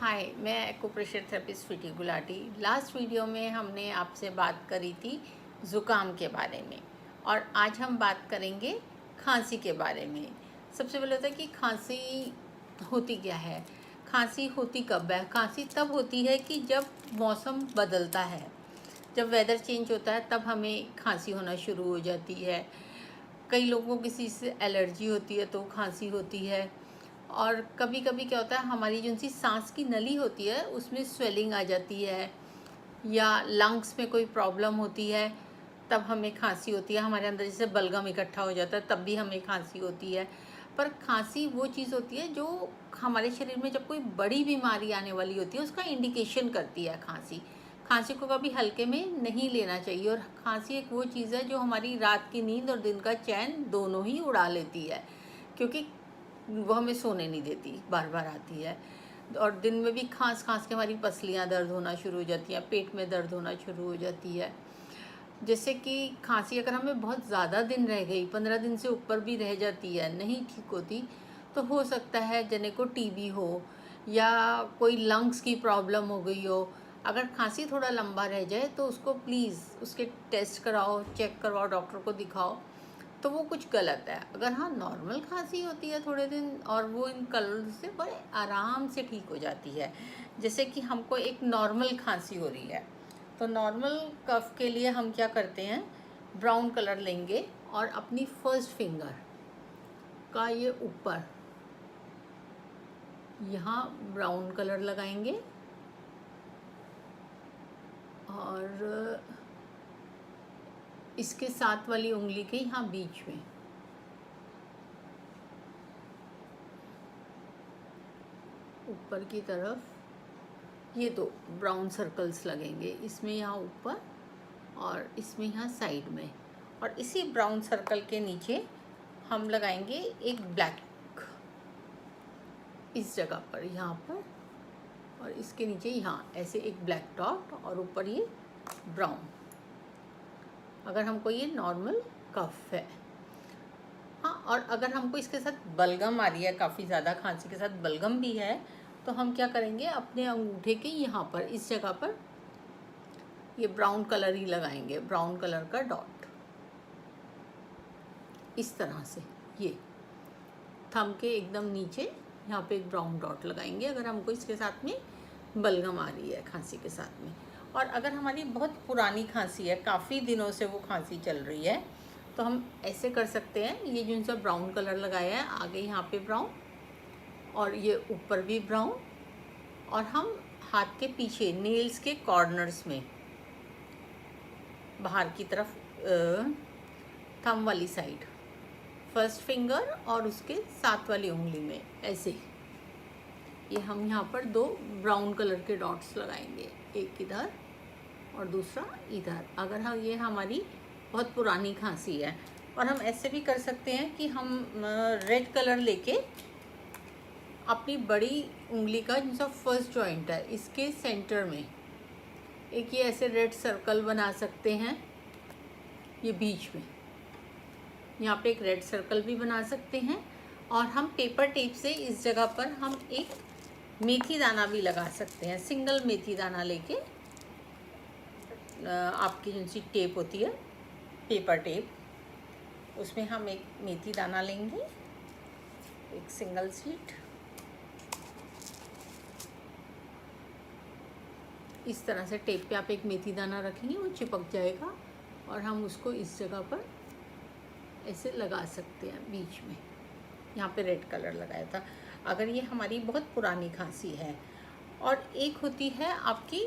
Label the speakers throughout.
Speaker 1: हाय, मैं acupressure therapist Sweety Gulati. Last video में हमने आपसे बात करी थी ज़ुकाम के बारे में और आज हम बात करेंगे खांसी के बारे में। सबसे पहले होता है कि खांसी होती क्या है। खांसी होती कब है? खांसी तब होती है कि जब मौसम बदलता है, जब वेदर चेंज होता है तब हमें खांसी होना शुरू हो जाती है। कई लोगों को किसी से एलर्जी होती है तो खांसी होती है। और कभी कभी क्या होता है, हमारी जो सी सांस की नली होती है उसमें स्वेलिंग आ जाती है या लंग्स में कोई प्रॉब्लम होती है, तब हमें खांसी होती है। हमारे अंदर जैसे बलगम इकट्ठा हो जाता है तब भी हमें खांसी होती है। पर खांसी वो चीज़ होती है जो हमारे शरीर में जब कोई बड़ी बीमारी आने वाली होती है उसका इंडिकेशन करती है। खांसी खांसी को कभी हल्के में नहीं लेना चाहिए। और खांसी एक वो चीज़ है जो हमारी रात की नींद और दिन का चैन दोनों ही उड़ा लेती है, क्योंकि वो हमें सोने नहीं देती, बार बार आती है। और दिन में भी खांस खांस के हमारी पसलियाँ दर्द होना शुरू हो जाती हैं, पेट में दर्द होना शुरू हो जाती है। जैसे कि खांसी अगर हमें बहुत ज़्यादा दिन रह गई, 15 दिन से ऊपर भी रह जाती है, नहीं ठीक होती, तो हो सकता है जने को टीबी हो या कोई लंग्स की प्रॉब्लम हो गई हो। अगर खांसी थोड़ा लंबा रह जाए तो उसको प्लीज़ उसके टेस्ट कराओ, चेक करवाओ, डॉक्टर को दिखाओ, तो वो कुछ गलत है। अगर हाँ नॉर्मल खांसी होती है थोड़े दिन और वो इन कलर से बड़े आराम से ठीक हो जाती है। जैसे कि हमको एक नॉर्मल खांसी हो रही है तो नॉर्मल कफ के लिए हम क्या करते हैं, ब्राउन कलर लेंगे और अपनी फर्स्ट फिंगर का ये ऊपर यहाँ ब्राउन कलर लगाएंगे और इसके साथ वाली उंगली के यहाँ बीच में ऊपर की तरफ ये दो ब्राउन सर्कल्स लगेंगे, इसमें यहाँ ऊपर और इसमें यहाँ साइड में। और इसी ब्राउन सर्कल के नीचे हम लगाएंगे एक ब्लैक इस जगह पर, यहाँ पर, और इसके नीचे यहाँ ऐसे एक ब्लैक डॉट और ऊपर ये ब्राउन। अगर हमको ये नॉर्मल कफ है। हाँ, और अगर हमको इसके साथ बलगम आ रही है, काफ़ी ज़्यादा खांसी के साथ बलगम भी है, तो हम क्या करेंगे, अपने अंगूठे के यहाँ पर इस जगह पर ये ब्राउन कलर ही लगाएंगे, ब्राउन कलर का डॉट इस तरह से। ये थंब के एकदम नीचे यहाँ पे एक ब्राउन डॉट लगाएंगे अगर हमको इसके साथ में बलगम आ रही है खांसी के साथ में। और अगर हमारी बहुत पुरानी खांसी है, काफ़ी दिनों से वो खांसी चल रही है, तो हम ऐसे कर सकते हैं। ये जो सा ब्राउन कलर लगाया है, आगे यहाँ पे ब्राउन और ये ऊपर भी ब्राउन, और हम हाथ के पीछे नेल्स के कॉर्नर्स में बाहर की तरफ थंब वाली साइड फर्स्ट फिंगर और उसके साथ वाली उंगली में ऐसे ये हम यहाँ पर दो ब्राउन कलर के डॉट्स लगाएंगे, एक इधर और दूसरा इधर। अगर हम ये हमारी बहुत पुरानी खांसी है। और हम ऐसे भी कर सकते हैं कि हम रेड कलर लेके अपनी बड़ी उंगली का जो सा फर्स्ट जॉइंट है इसके सेंटर में एक ये ऐसे रेड सर्कल बना सकते हैं, ये बीच में यहाँ पे एक रेड सर्कल भी बना सकते हैं। और हम पेपर टेप से इस जगह पर हम एक मेथी दाना भी लगा सकते हैं। सिंगल मेथी दाना लेके आपकी जो सी टेप होती है पेपर टेप, उसमें हम एक मेथी दाना लेंगे, एक सिंगल शीट, इस तरह से टेप पे आप एक मेथी दाना रखेंगे, वो चिपक जाएगा और हम उसको इस जगह पर ऐसे लगा सकते हैं बीच में। यहाँ पे रेड कलर लगाया था अगर ये हमारी बहुत पुरानी खांसी है। और एक होती है आपकी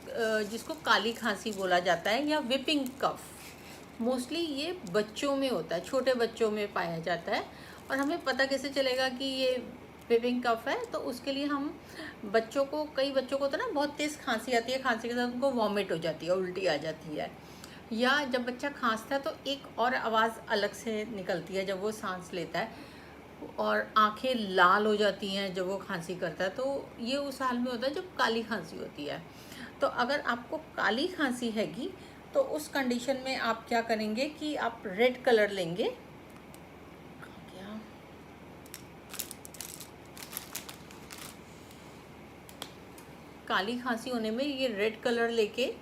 Speaker 1: जिसको काली खांसी बोला जाता है या विपिंग कफ। मोस्टली ये बच्चों में होता है, छोटे बच्चों में पाया जाता है। और हमें पता कैसे चलेगा कि ये विपिंग कफ है? तो उसके लिए हम बच्चों को, कई बच्चों को तो ना बहुत तेज़ खांसी आती है, खांसी के साथ उनको वॉमिट हो जाती है, उल्टी आ जाती है, या जब बच्चा खांसता है तो एक और आवाज़ अलग से निकलती है जब वो सांस लेता है, और आंखें लाल हो जाती हैं जब वो खांसी करता है। तो ये उस हाल में होता है जब काली खांसी होती है। तो अगर आपको काली खांसी हैगी तो उस कंडीशन में आप क्या करेंगे कि आप रेड कलर लेंगे, काली खांसी होने में ये रेड कलर लेके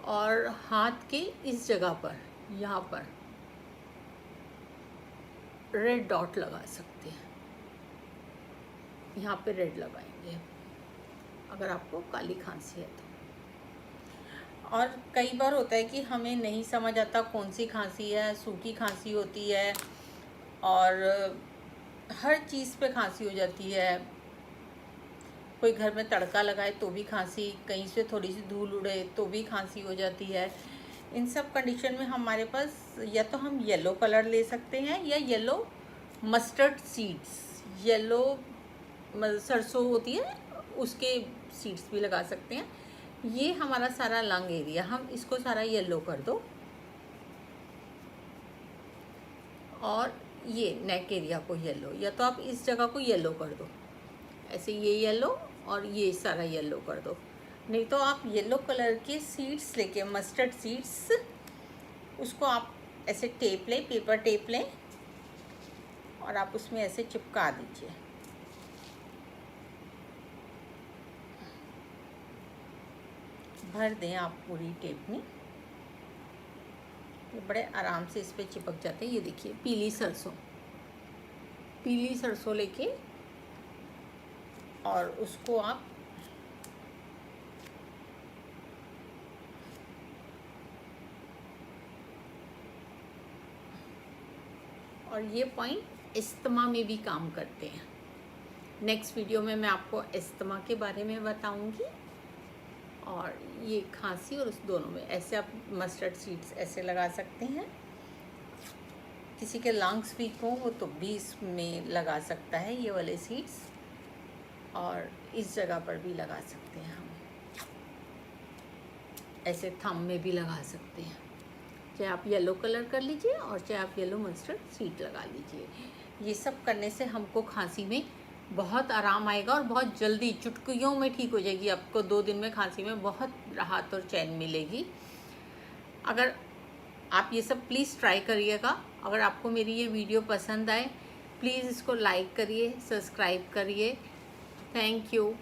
Speaker 1: और हाथ के इस जगह पर, यहाँ पर रेड डॉट लगा सकते हैं। यहाँ पे रेड लगाएंगे अगर आपको काली खांसी है तो। और कई बार होता है कि हमें नहीं समझ आता कौन सी खांसी है, सूखी खांसी होती है और हर चीज़ पे खांसी हो जाती है। कोई घर में तड़का लगाए तो भी खांसी, कहीं से थोड़ी सी धूल उड़े तो भी खांसी हो जाती है। इन सब कंडीशन में हमारे पास या तो हम येलो कलर ले सकते हैं या येलो मस्टर्ड सीड्स, येलो सरसों होती है उसके सीड्स भी लगा सकते हैं। ये हमारा सारा लंग एरिया, हम इसको सारा येलो कर दो और ये नेक एरिया को येलो, या तो आप इस जगह को येलो कर दो ऐसे, ये येलो और ये सारा येलो कर दो। नहीं तो आप येलो कलर के सीड्स लेके, मस्टर्ड सीड्स, उसको आप ऐसे टेप लें, पेपर टेप लें और आप उसमें ऐसे चिपका दीजिए। भर दें आप पूरी टेप में, ये बड़े आराम से इस पे चिपक जाते हैं। ये देखिए पीली सरसों लेके और उसको आप और ये पॉइंट अस्थमा में भी काम करते हैं। नेक्स्ट वीडियो में मैं आपको अस्थमा के बारे में बताऊंगी। और ये खांसी और उस दोनों में ऐसे आप मस्टर्ड सीड्स ऐसे लगा सकते हैं। किसी के लंग्स वीक हो वो तो भी इसमें लगा सकता है ये वाले सीड्स, और इस जगह पर भी लगा सकते हैं हम, ऐसे थंब में भी लगा सकते हैं। चाहे आप येलो कलर कर लीजिए और चाहे आप येलो मस्टर्ड सीड लगा लीजिए। ये सब करने से हमको खांसी में बहुत आराम आएगा और बहुत जल्दी चुटकियों में ठीक हो जाएगी। आपको 2 दिन में खांसी में बहुत राहत और चैन मिलेगी। अगर आप ये सब प्लीज़ ट्राई करिएगा। अगर आपको मेरी ये वीडियो पसंद आए प्लीज़ इसको लाइक करिए, सब्सक्राइब करिए। Thank you.